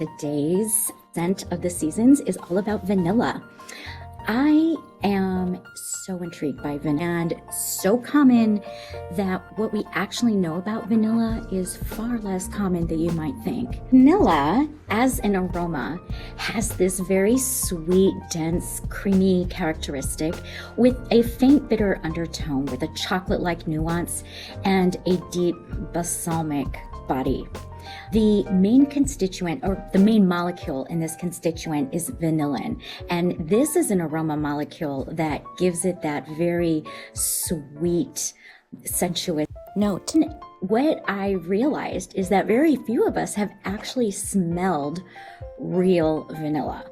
Today's scent of the seasons is all about vanilla. I am so intrigued by vanilla, and so common that what we actually know about vanilla is far less common than you might think. Vanilla, as an aroma, has this very sweet, dense, creamy characteristic with a faint bitter undertone with a chocolate-like nuance and a deep balsamic body. The main constituent, or the main molecule in this constituent, is vanillin. And this is an aroma molecule that gives it that very sweet, sensuous note. And what I realized is that very few of us have actually smelled real vanilla.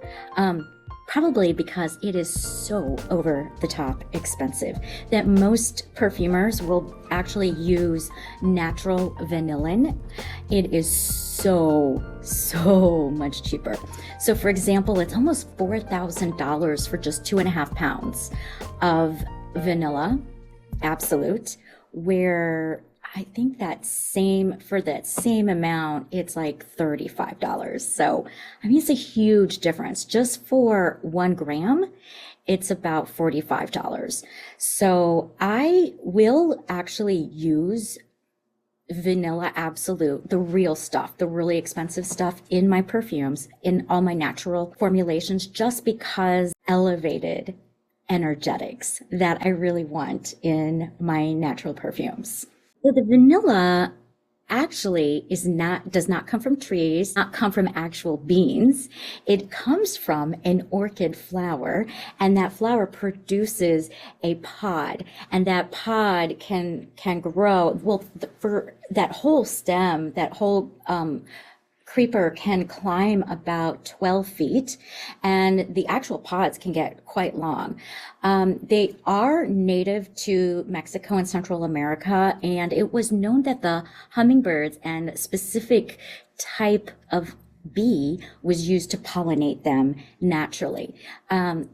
Probably because it is so over the top expensive that most perfumers will actually use natural vanillin. It is so much cheaper. So for example, it's almost $4,000 for just 2.5 pounds of vanilla absolute, where I think for that same amount, it's like $35. So, I mean, it's a huge difference. Just for 1 gram, it's about $45. So I will actually use vanilla absolute, the real stuff, the really expensive stuff in my perfumes, in all my natural formulations, just because elevated energetics that I really want in my natural perfumes. So the vanilla actually does not come from trees, not come from actual beans. It comes from an orchid flower, and that flower produces a pod, and that pod can grow. Well, for that whole stem, that whole creeper can climb about 12 feet, and the actual pods can get quite long. They are native to Mexico and Central America, and it was known that the hummingbirds and specific type of bee was used to pollinate them naturally.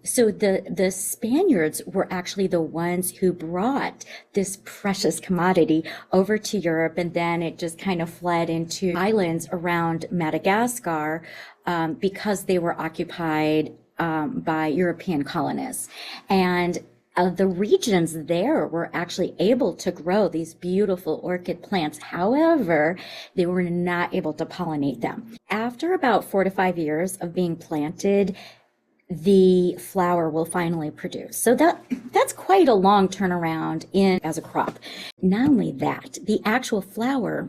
So the Spaniards were actually the ones who brought this precious commodity over to Europe, and then it just kind of fled into islands around Madagascar because they were occupied by European colonists. And the regions there were actually able to grow these beautiful orchid plants. However, they were not able to pollinate them. After about 4 to 5 years of being planted, the flower will finally produce. So that's quite a long turnaround as a crop. Not only that, the actual flower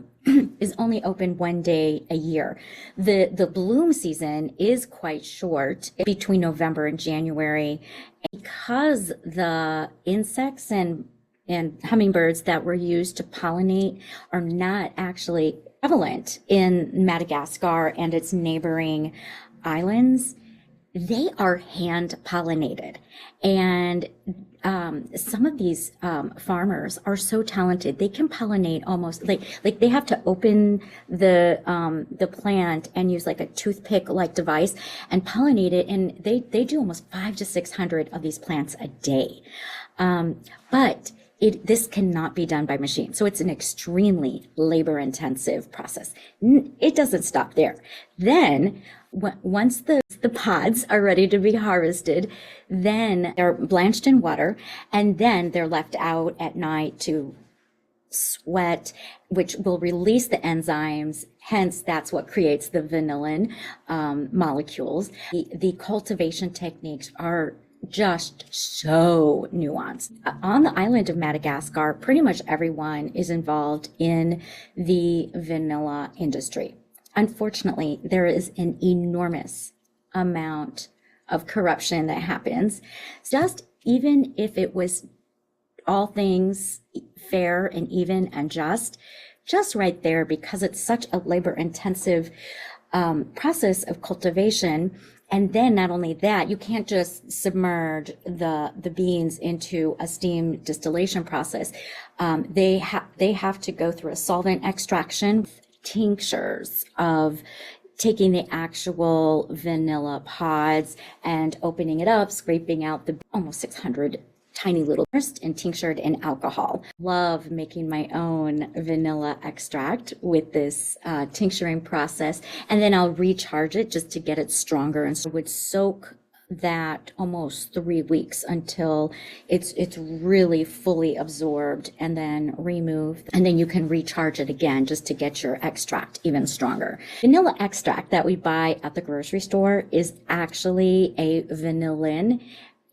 is only open 1 day a year. The bloom season is quite short, between November and January, because the insects and hummingbirds that were used to pollinate are not actually prevalent in Madagascar and its neighboring islands. They are hand pollinated, and some of these farmers are so talented. They can pollinate almost like they have to open the plant and use like a toothpick like device and pollinate it, and they do almost 500 to 600 of these plants a day. But this cannot be done by machine. So it's an extremely labor intensive process. It doesn't stop there. Then once the pods are ready to be harvested, then they're blanched in water, and then they're left out at night to sweat, which will release the enzymes. Hence, that's what creates the vanillin molecules. The cultivation techniques are just so nuanced. On the island of Madagascar, pretty much everyone is involved in the vanilla industry. Unfortunately, there is an enormous amount of corruption that happens. Just even if it was all things fair and even and just right there, because it's such a labor intensive process of cultivation. And then not only that, you can't just submerge the beans into a steam distillation process. They have to go through a solvent extraction, tinctures of taking the actual vanilla pods and opening it up, scraping out the almost 600 tiny little burst and tinctured in alcohol. Love making my own vanilla extract with this tincturing process, and then I'll recharge it just to get it stronger, and so would soak that almost 3 weeks until it's really fully absorbed, and then remove, and then you can recharge it again just to get your extract even stronger. Vanilla extract that we buy at the grocery store is actually a vanillin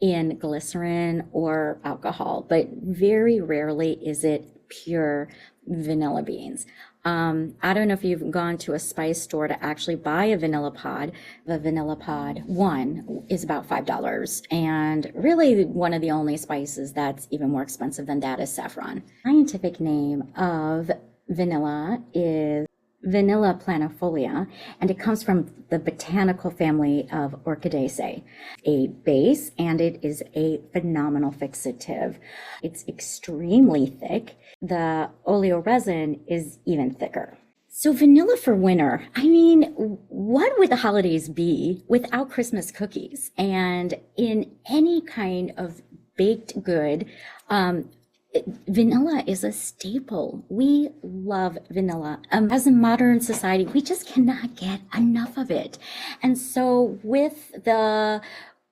in glycerin or alcohol, but very rarely is it pure vanilla beans. I don't know if you've gone to a spice store to actually buy a vanilla pod. The vanilla pod one is about $5. And really one of the only spices that's even more expensive than that is saffron. Scientific name of vanilla is Vanilla planifolia, and it comes from the botanical family of Orchidaceae, a base, and it is a phenomenal fixative. It's extremely thick. The oleoresin is even thicker. So vanilla for winter, I mean, what would the holidays be without Christmas cookies? And in any kind of baked good, vanilla is a staple. We love vanilla. As a modern society, we just cannot get enough of it. And so with the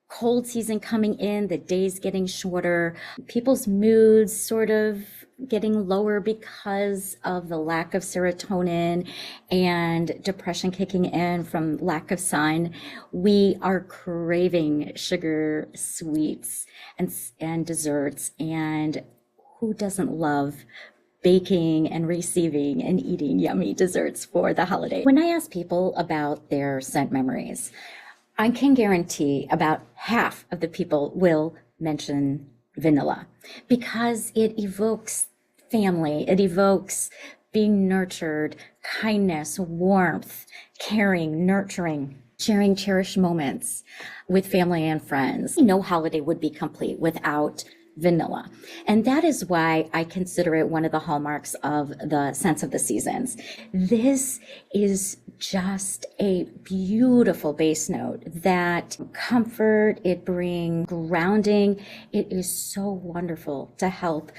cold season coming in, the days getting shorter, people's moods sort of getting lower because of the lack of serotonin and depression kicking in from lack of sun, we are craving sugar, sweets, and desserts. And who doesn't love baking and receiving and eating yummy desserts for the holiday? When I ask people about their scent memories, I can guarantee about half of the people will mention vanilla because it evokes family. It evokes being nurtured, kindness, warmth, caring, nurturing, sharing cherished moments with family and friends. No holiday would be complete without vanilla. And that is why I consider it one of the hallmarks of the scents of the seasons. This is just a beautiful base note that comfort, it brings grounding. It is so wonderful to help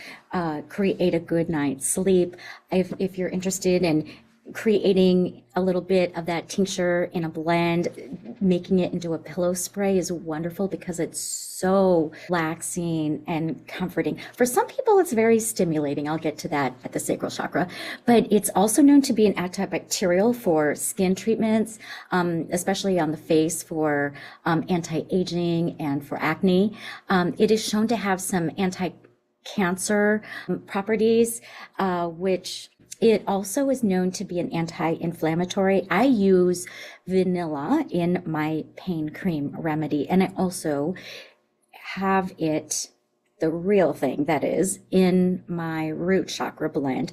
create a good night's sleep. If you're interested in creating a little bit of that tincture in a blend, making it into a pillow spray is wonderful because it's so relaxing and comforting. For some people, it's very stimulating. I'll get to that at the sacral chakra, but it's also known to be an antibacterial for skin treatments, especially on the face for anti-aging and for acne. It is shown to have some anti-cancer properties, which it also is known to be an anti-inflammatory. I use vanilla in my pain cream remedy, and I also have it, the real thing that is, in my root chakra blend.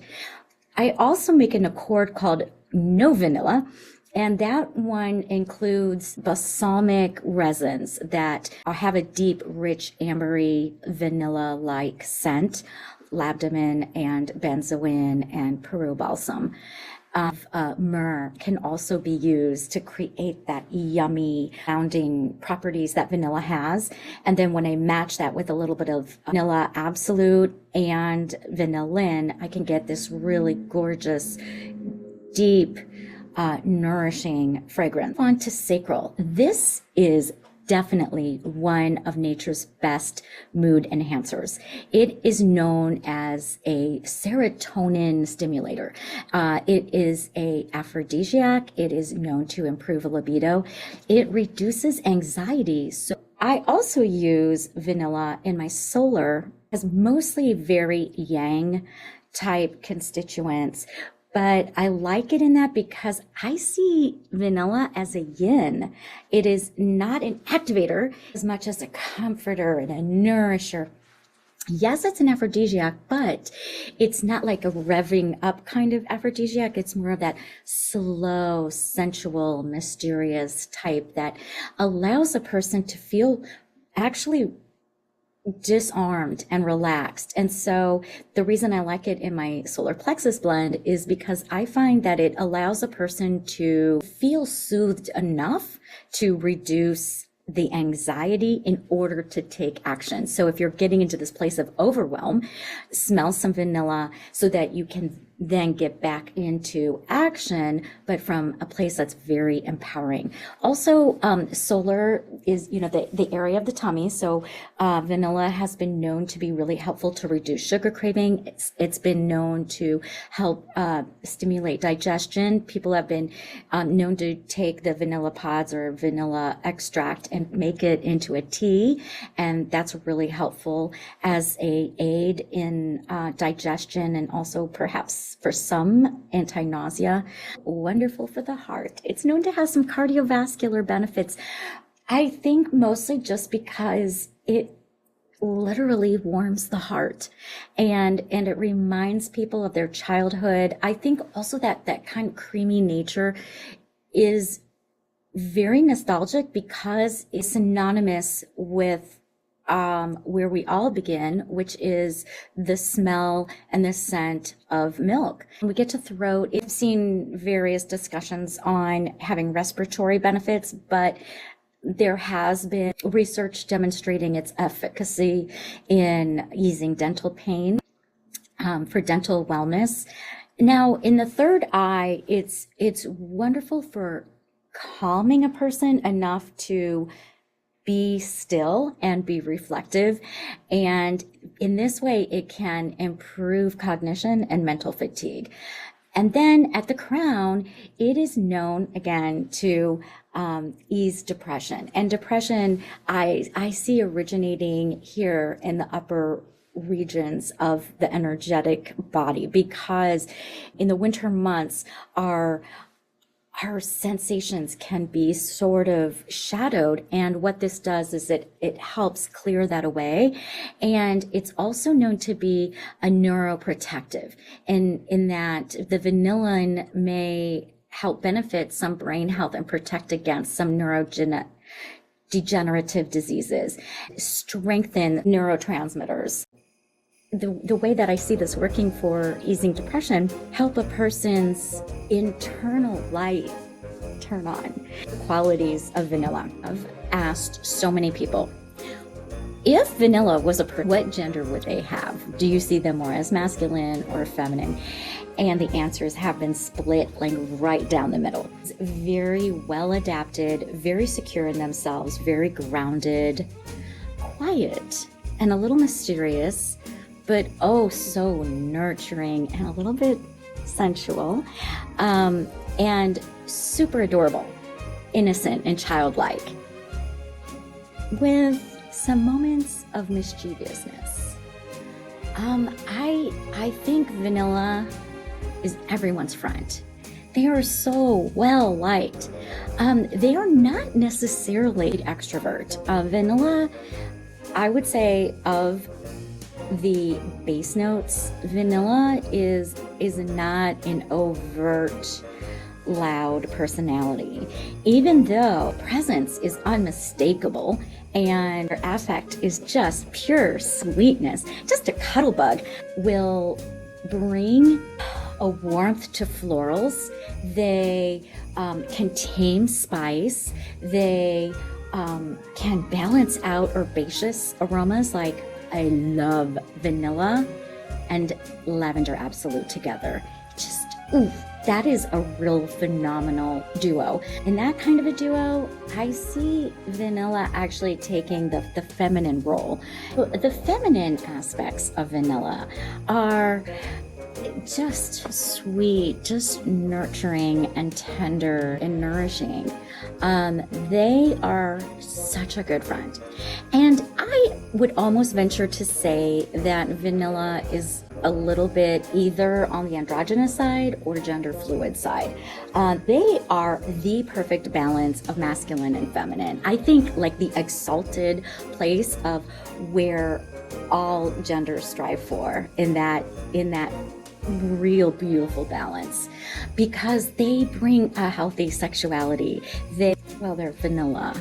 I also make an accord called No Vanilla, and that one includes balsamic resins that have a deep, rich, ambery, vanilla-like scent. Labdamen and benzoin and Peru balsam. Myrrh can also be used to create that yummy sounding properties that vanilla has. And then when I match that with a little bit of vanilla absolute and vanillin, I can get this really gorgeous, deep, nourishing fragrance. On to sacral. This is definitely one of nature's best mood enhancers. It is known as a serotonin stimulator. It is a aphrodisiac. It is known to improve libido. It reduces anxiety. So I also use vanilla in my solar as mostly very yang type constituents. But I like it in that because I see vanilla as a yin. It is not an activator as much as a comforter and a nourisher. Yes, it's an aphrodisiac, but it's not like a revving up kind of aphrodisiac. It's more of that slow, sensual, mysterious type that allows a person to feel actually disarmed and relaxed. And so the reason I like it in my solar plexus blend is because I find that it allows a person to feel soothed enough to reduce the anxiety in order to take action. So if you're getting into this place of overwhelm, smell some vanilla so that you can then get back into action, but from a place that's very empowering. Also, solar is, the area of the tummy. So vanilla has been known to be really helpful to reduce sugar craving. It's been known to help stimulate digestion. People have been known to take the vanilla pods or vanilla extract and make it into a tea, and that's really helpful as a aid in digestion, and also perhaps for some anti-nausea. Wonderful for the heart. It's known to have some cardiovascular benefits. I think mostly just because it literally warms the heart and it reminds people of their childhood. I think also that kind of creamy nature is very nostalgic because it's synonymous with where we all begin, which is the smell and the scent of milk. We get to throat. I've seen various discussions on having respiratory benefits, but there has been research demonstrating its efficacy in easing dental pain, for dental wellness. Now, in the third eye, it's wonderful for calming a person enough to be still and be reflective. And in this way, it can improve cognition and mental fatigue. And then at the crown, it is known again to ease depression. And depression, I see originating here in the upper regions of the energetic body, because in the winter months, our sensations can be sort of shadowed. And what this does is it helps clear that away. And it's also known to be a neuroprotective in that the vanillin may help benefit some brain health and protect against some degenerative diseases, strengthen neurotransmitters. The way that I see this working for easing depression, help a person's internal light turn on. Qualities of vanilla. I've asked so many people, if vanilla was what gender would they have? Do you see them more as masculine or feminine? And the answers have been split like right down the middle. It's very well adapted, very secure in themselves, very grounded, quiet, and a little mysterious, but oh so nurturing and a little bit sensual, and super adorable, innocent and childlike, with some moments of mischievousness. I think vanilla is everyone's friend. They are so well liked. They are not necessarily extrovert. Vanilla, I would say, of the base notes, vanilla is not an overt, loud personality, even though presence is unmistakable and their affect is just pure sweetness. Just a cuddle bug will bring a warmth to florals. They can tame spice. They can balance out herbaceous aromas. Like, I love vanilla and lavender absolute together. Just, ooh, that is a real phenomenal duo. In that kind of a duo, I see vanilla actually taking the feminine role. The feminine aspects of vanilla are just sweet, just nurturing and tender and nourishing. They are such a good friend. And I would almost venture to say that vanilla is a little bit either on the androgynous side or gender fluid side. They are the perfect balance of masculine and feminine. I think like the exalted place of where all genders strive for in that real beautiful balance, because they bring a healthy sexuality. They're vanilla,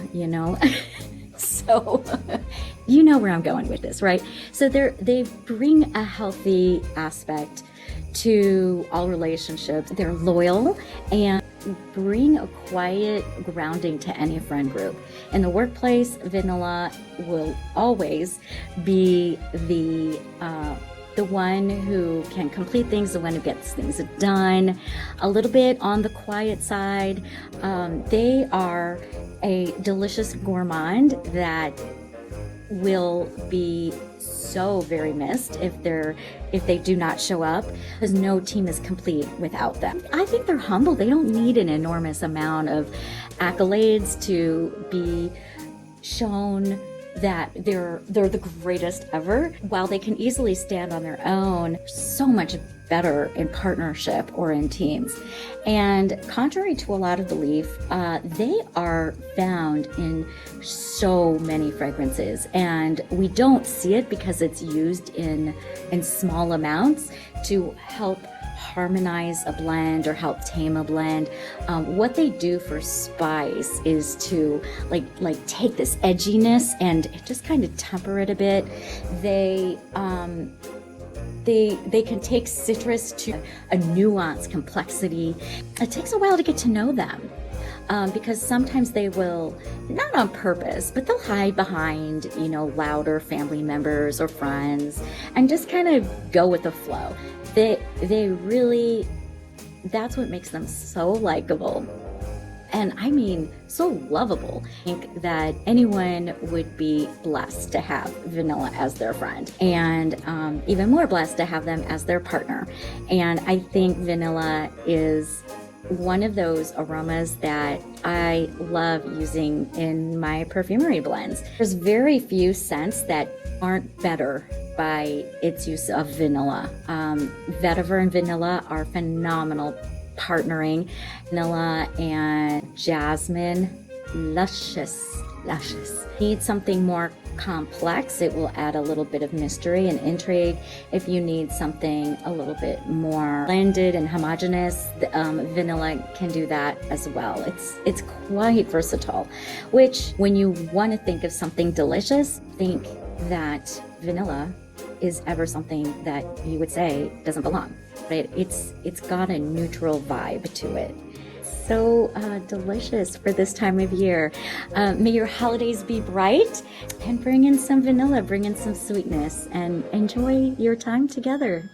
so you know where I'm going with this, right? So they bring a healthy aspect to all relationships. They're loyal and bring a quiet grounding to any friend group. In the workplace, vanilla will always be the one who can complete things, the one who gets things done. A little bit on the quiet side. They are a delicious gourmand that will be so very missed if they do not show up, because no team is complete without them. I think they're humble. They don't need an enormous amount of accolades to be shown that they're the greatest ever. While they can easily stand on their own, so much better in partnership or in teams. And contrary to a lot of belief, they are found in so many fragrances, and we don't see it because it's used in small amounts to help harmonize a blend or help tame a blend. What they do for spice is to like take this edginess and just kind of temper it a bit. They can take citrus to a nuanced complexity. It takes a while to get to know them. Because sometimes they will, not on purpose, but they'll hide behind, louder family members or friends and just kind of go with the flow. They really, that's what makes them so likable. And I mean, so lovable. I think that anyone would be blessed to have vanilla as their friend, and even more blessed to have them as their partner. And I think vanilla is one of those aromas that I love using in my perfumery blends. There's very few scents that aren't better by its use of vanilla. Vetiver and vanilla are phenomenal partnering. Vanilla and jasmine, luscious. Need something more complex, it will add a little bit of mystery and intrigue. If you need something a little bit more blended and homogeneous, vanilla can do that as well. It's quite versatile, which when you want to think of something delicious, think that vanilla is ever something that you would say doesn't belong, right? It's got a neutral vibe to it. So delicious for this time of year. May your holidays be bright, and bring in some vanilla, bring in some sweetness, and enjoy your time together.